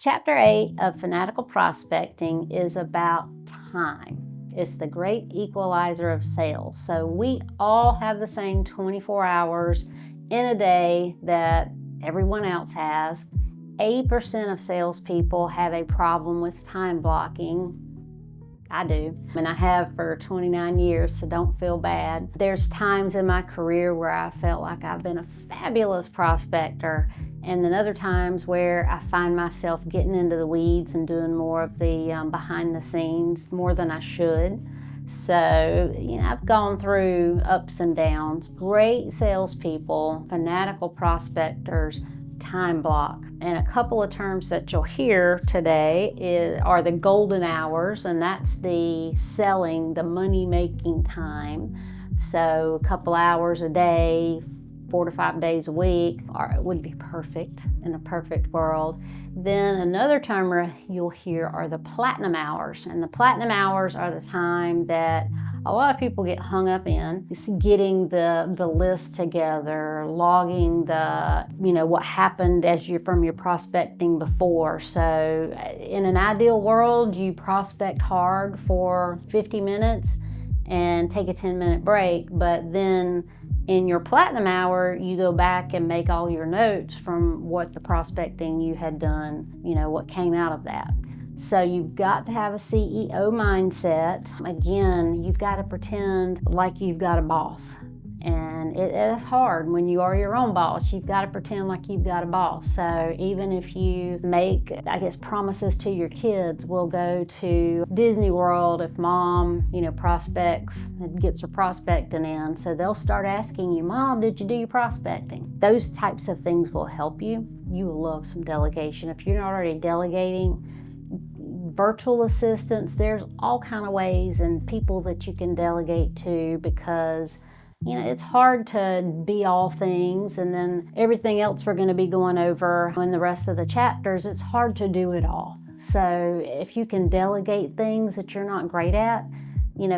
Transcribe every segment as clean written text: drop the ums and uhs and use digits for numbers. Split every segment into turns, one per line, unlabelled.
Chapter 8 of Fanatical Prospecting is about time. It's the great equalizer of sales. So we all have the same 24 hours in a day that everyone else has. 80% of salespeople have a problem with time blocking. I do, and I have for 29 years, so don't feel bad. There's times in my career where I felt like I've been a fabulous prospector, and then other times where I find myself getting into the weeds and doing more of the behind the scenes more than I should. So, I've gone through ups and downs. Great salespeople, fanatical prospectors, time block. And a couple of terms that you'll hear today are the golden hours, and that's the selling, the money-making time. So a couple hours a day, 4 to 5 days a week would be perfect in a perfect world. Then another term you'll hear are the platinum hours. And the platinum hours are the time that a lot of people get hung up in. It's getting the list together, logging what happened from your prospecting before. So in an ideal world, you prospect hard for 50 minutes and take a 10-minute break, but then in your platinum hour, you go back and make all your notes from what the prospecting you had done, what came out of that. So you've got to have a CEO mindset. Again, you've got to pretend like you've got a boss. And it's hard when you are your own boss. You've got to pretend like you've got a boss. So even if you make, promises to your kids, we'll go to Disney World if mom, prospects and gets her prospecting in. So they'll start asking you, Mom, did you do your prospecting? Those types of things will help you. You will love some delegation. If you're not already delegating, virtual assistants, there's all kind of ways and people that you can delegate to, because it's hard to be all things, and then everything else we're going to be going over in the rest of the chapters, it's hard to do it all. So if you can delegate things that you're not great at,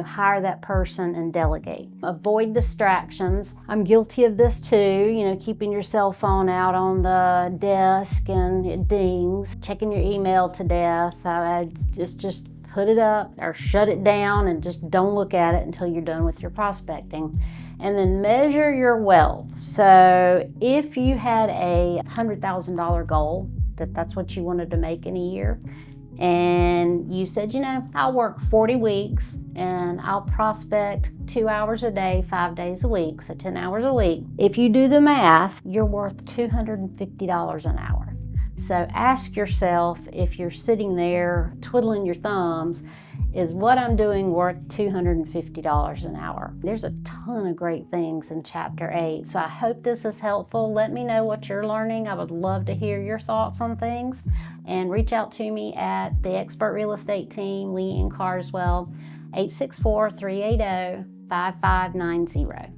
hire that person and delegate. Avoid distractions. I'm guilty of this too, keeping your cell phone out on the desk and it dings, checking your email to death. Just put it up or shut it down and just don't look at it until you're done with your prospecting. And then measure your wealth. So if you had a $100,000 goal, that's what you wanted to make in a year, and you said, I'll work 40 weeks and I'll prospect 2 hours a day, 5 days a week, so 10 hours a week. If you do the math, you're worth $250 an hour. So ask yourself, if you're sitting there twiddling your thumbs, is what I'm doing worth $250 an hour? There's a ton of great things in Chapter 8. So I hope this is helpful. Let me know what you're learning. I would love to hear your thoughts on things. And reach out to me at the Expert Real Estate Team, Lee in Carswell, 864-380-5590.